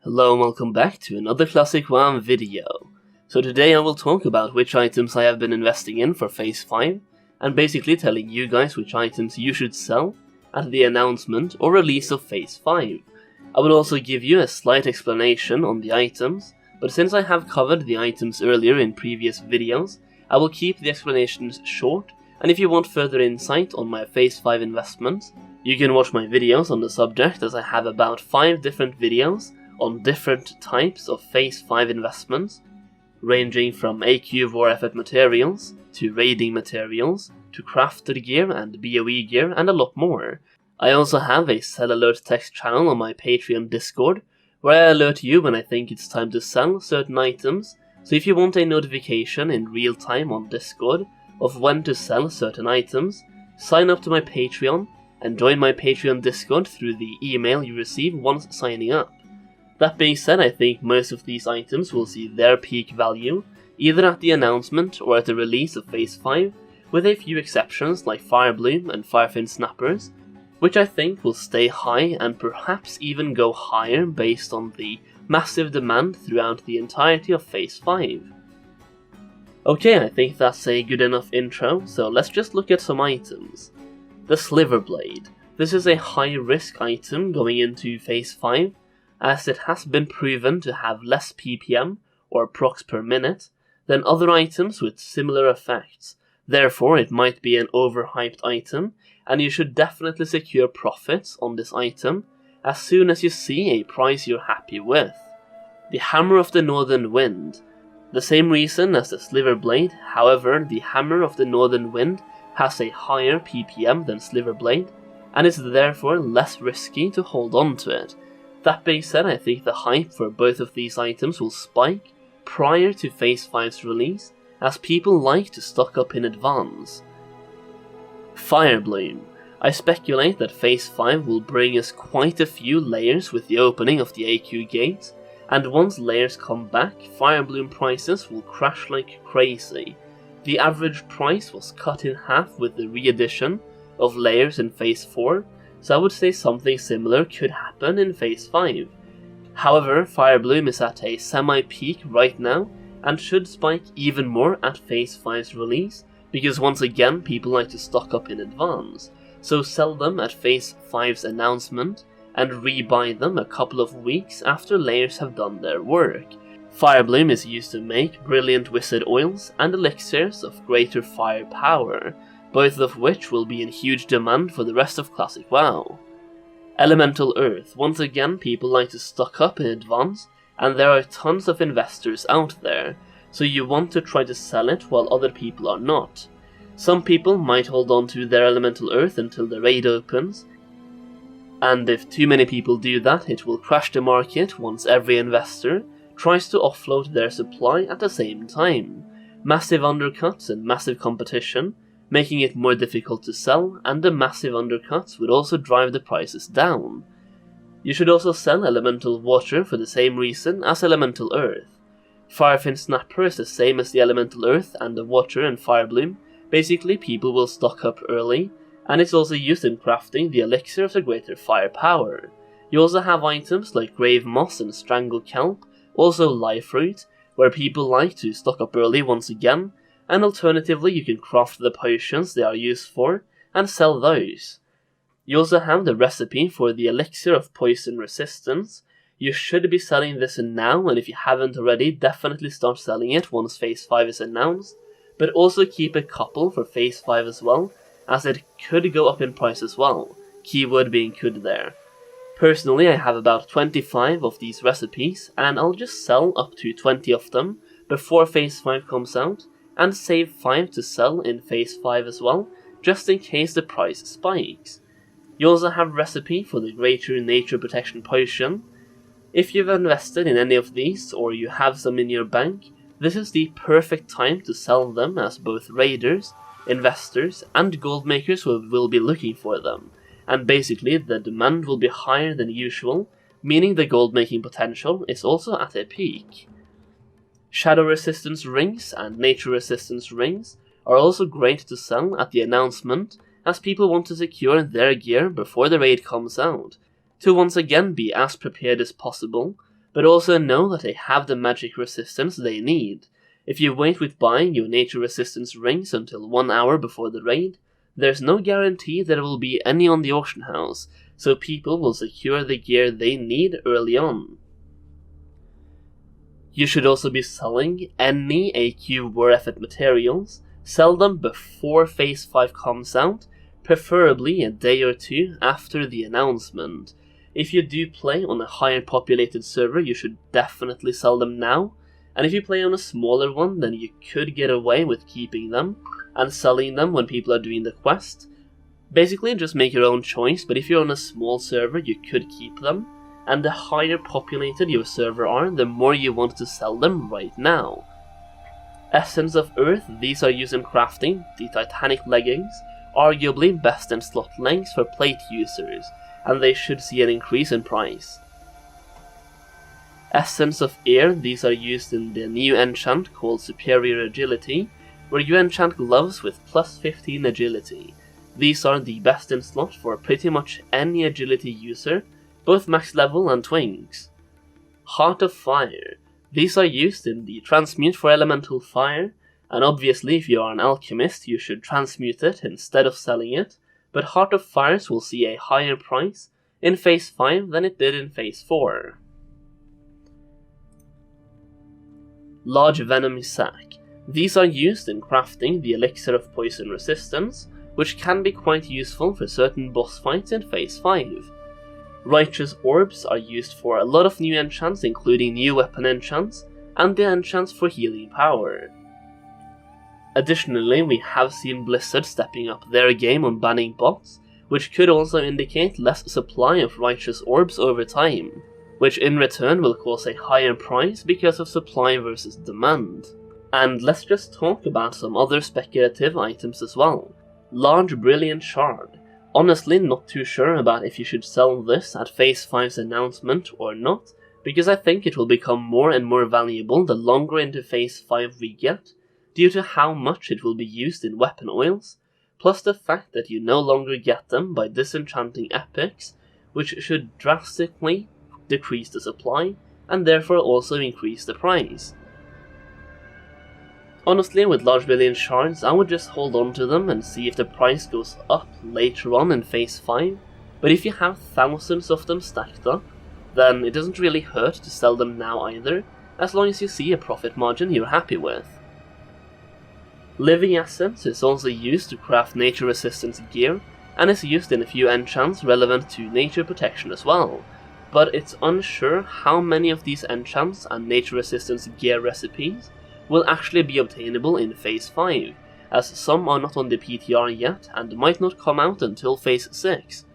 Hello and welcome back to another Classic WoW video. So today I will talk about which items I have been investing in for Phase 5, and basically telling you guys which items you should sell at the announcement or release of Phase 5. I will also give you a slight explanation on the items, but since I have covered the items earlier in previous videos, I will keep the explanations short, and if you want further insight on my Phase 5 investments, you can watch my videos on the subject, as I have about 5 different videos on different types of Phase 5 investments, ranging from AQ war effort materials, to raiding materials, to crafted gear and BOE gear, and a lot more. I also have a sell alert text channel on my Patreon Discord, where I alert you when I think it's time to sell certain items, so if you want a notification in real time on Discord of when to sell certain items, sign up to my Patreon and join my Patreon Discord through the email you receive once signing up. That being said, I think most of these items will see their peak value either at the announcement or at the release of Phase 5, with a few exceptions like Firebloom and Farfan Snappers, which I think will stay high and perhaps even go higher based on the massive demand throughout the entirety of Phase 5. Okay, I think that's a good enough intro, so let's just look at some items. The Sliver Blade. This is a high risk item going into Phase 5, as it has been proven to have less PPM, or procs per minute, than other items with similar effects. Therefore, it might be an overhyped item, and you should definitely secure profits on this item as soon as you see a price you're happy with. The Hammer of the Northern Wind. The same reason as the Sliver Blade, however, the Hammer of the Northern Wind has a higher PPM than Sliver Blade, and is therefore less risky to hold on to it. That being said, I think the hype for both of these items will spike prior to Phase 5's release, as people like to stock up in advance. Firebloom. I speculate that Phase 5 will bring us quite a few layers with the opening of the AQ gate, and once layers come back, Firebloom prices will crash like crazy. The average price was cut in half with the re-addition of layers in Phase 4, so I would say something similar could happen in Phase 5. However, Firebloom is at a semi-peak right now, and should spike even more at Phase 5's release, because once again people like to stock up in advance, so sell them at Phase 5's announcement, and rebuy them a couple of weeks after layers have done their work. Firebloom is used to make brilliant wizard oils and elixirs of greater firepower, both of which will be in huge demand for the rest of Classic WoW. Elemental Earth. Once again, people like to stock up in advance, and there are tons of investors out there, so you want to try to sell it while other people are not. Some people might hold on to their Elemental Earth until the raid opens, and if too many people do that, it will crash the market once every investor tries to offload their supply at the same time. Massive undercuts and massive competition, making it more difficult to sell, and the massive undercuts would also drive the prices down. You should also sell Elemental Water for the same reason as Elemental Earth. Farfan Sniper is the same as the Elemental Earth and the Water and Firebloom. Basically, people will stock up early, and it's also used in crafting the Elixir of the greater firepower. You also have items like Grave Moss and Strangle Kelp, also Life Root, where people like to stock up early once again, and alternatively you can craft the potions they are used for and sell those. You also have the recipe for the Elixir of Poison Resistance. You should be selling this now, and if you haven't already, definitely start selling it once Phase 5 is announced, but also keep a couple for Phase 5 as well, as it could go up in price as well, keyword being could there. Personally, I have about 25 of these recipes, and I'll just sell up to 20 of them before Phase 5 comes out, and save 5 to sell in Phase 5 as well, just in case the price spikes. You also have recipe for the Greater Nature Protection Potion. If you've invested in any of these, or you have some in your bank, this is the perfect time to sell them, as both raiders, investors, and goldmakers will be looking for them, and basically the demand will be higher than usual, meaning the gold making potential is also at a peak. Shadow Resistance Rings and Nature Resistance Rings are also great to sell at the announcement, as people want to secure their gear before the raid comes out, to once again be as prepared as possible, but also know that they have the magic resistance they need. If you wait with buying your nature resistance rings until 1 hour before the raid, there's no guarantee there will be any on the auction house, so people will secure the gear they need early on. You should also be selling any AQ war effort materials. Sell them before Phase 5 comes out, preferably a day or two after the announcement. If you do play on a higher populated server, you should definitely sell them now, and if you play on a smaller one, then you could get away with keeping them and selling them when people are doing the quest. Basically, just make your own choice, but if you're on a small server, you could keep them, and the higher populated your server are, the more you want to sell them right now. Essence of Earth, these are used in crafting, the Titanic leggings, arguably best in slot lengths for plate users, and they should see an increase in price. Essence of Air, these are used in the new enchant called Superior Agility, where you enchant gloves with plus 15 agility. These are the best in slot for pretty much any agility user, both max level and twinks. Heart of Fire, these are used in the transmute for elemental fire, and obviously if you are an alchemist you should transmute it instead of selling it, but Heart of Fires will see a higher price in Phase 5 than it did in Phase 4. Large Venom Sac. These are used in crafting the Elixir of Poison Resistance, which can be quite useful for certain boss fights in Phase 5. Righteous Orbs are used for a lot of new enchants, including new weapon enchants, and the enchants for healing power. Additionally, we have seen Blizzard stepping up their game on banning bots, which could also indicate less supply of Righteous Orbs over time, which in return will cause a higher price because of supply versus demand. And let's just talk about some other speculative items as well. Large Brilliant Shard. Honestly, not too sure about if you should sell this at Phase 5's announcement or not, because I think it will become more and more valuable the longer into Phase 5 we get, due to how much it will be used in weapon oils, plus the fact that you no longer get them by disenchanting epics, which should drastically decrease the supply, and therefore also increase the price. Honestly, with large brilliant shards, I would just hold on to them and see if the price goes up later on in Phase 5, but if you have thousands of them stacked up, then it doesn't really hurt to sell them now either, as long as you see a profit margin you're happy with. Living Essence is also used to craft nature resistance gear, and is used in a few enchants relevant to nature protection as well, but it's unsure how many of these enchants and nature resistance gear recipes will actually be obtainable in Phase 5, as some are not on the PTR yet and might not come out until Phase 6.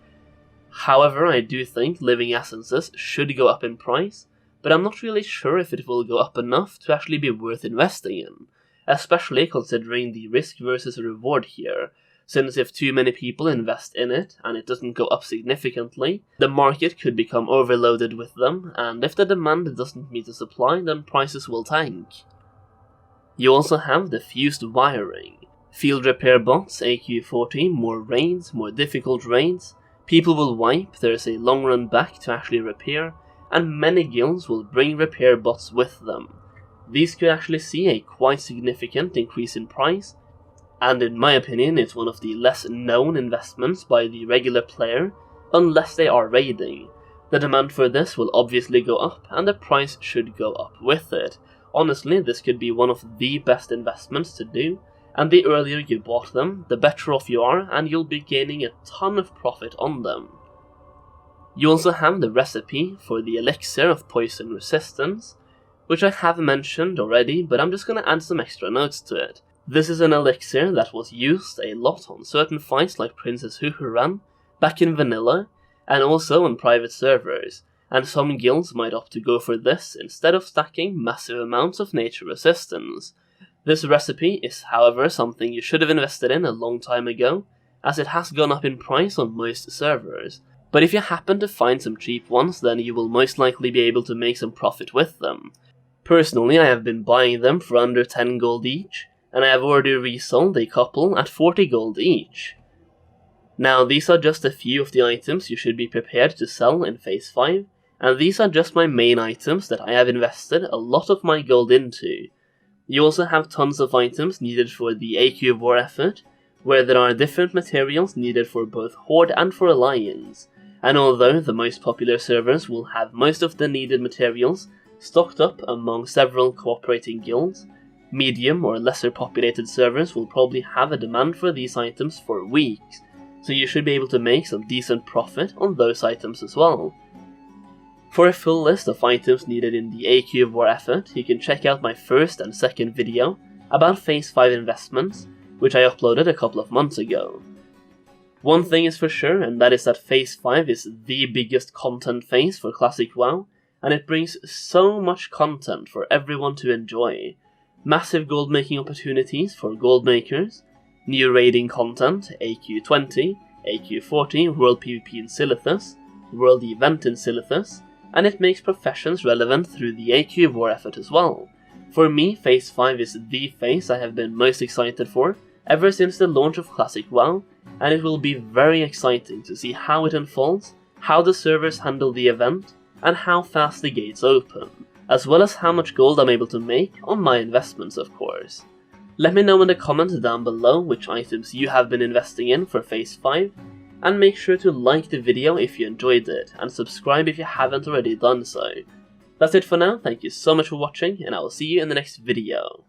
However, I do think Living Essences should go up in price, but I'm not really sure if it will go up enough to actually be worth investing in, especially considering the risk versus reward here, since if too many people invest in it and it doesn't go up significantly, the market could become overloaded with them, and if the demand doesn't meet the supply, then prices will tank. You also have the fused wiring. Field repair bots, AQ40, more raids, more difficult raids, people will wipe, there's a long run back to actually repair, and many guilds will bring repair bots with them. These could actually see a quite significant increase in price, and in my opinion it's one of the less known investments by the regular player, unless they are raiding. The demand for this will obviously go up, and the price should go up with it. Honestly, this could be one of the best investments to do, and the earlier you bought them, the better off you are, and you'll be gaining a ton of profit on them. You also have the recipe for the Elixir of Poison Resistance, which I have mentioned already, but I'm just gonna add some extra notes to it. This is an elixir that was used a lot on certain fights like Princess Huhuran, back in vanilla, and also on private servers, and some guilds might opt to go for this instead of stacking massive amounts of nature resistance. This recipe is however something you should have invested in a long time ago, as it has gone up in price on most servers, but if you happen to find some cheap ones then you will most likely be able to make some profit with them. Personally, I have been buying them for under 10 gold each, and I have already resold a couple at 40 gold each. Now, these are just a few of the items you should be prepared to sell in Phase 5, and these are just my main items that I have invested a lot of my gold into. You also have tons of items needed for the AQ of War effort, where there are different materials needed for both Horde and for Alliance, and although the most popular servers will have most of the needed materials stocked up among several cooperating guilds, medium or lesser populated servers will probably have a demand for these items for weeks, so you should be able to make some decent profit on those items as well. For a full list of items needed in the AQ of War effort, you can check out my first and second video about Phase 5 investments, which I uploaded a couple of months ago. One thing is for sure, and that is that Phase 5 is the biggest content phase for Classic WoW, and it brings so much content for everyone to enjoy. Massive gold making opportunities for gold makers, new raiding content, AQ 20, AQ 40, World PvP in Silithus, World Event in Silithus, and it makes professions relevant through the AQ of War effort as well. For me, Phase 5 is the phase I have been most excited for ever since the launch of Classic WoW, and it will be very exciting to see how it unfolds, how the servers handle the event, and how fast the gates open, as well as how much gold I'm able to make on my investments, of course. Let me know in the comments down below which items you have been investing in for Phase 5, and make sure to like the video if you enjoyed it, and subscribe if you haven't already done so. That's it for now, thank you so much for watching, and I will see you in the next video.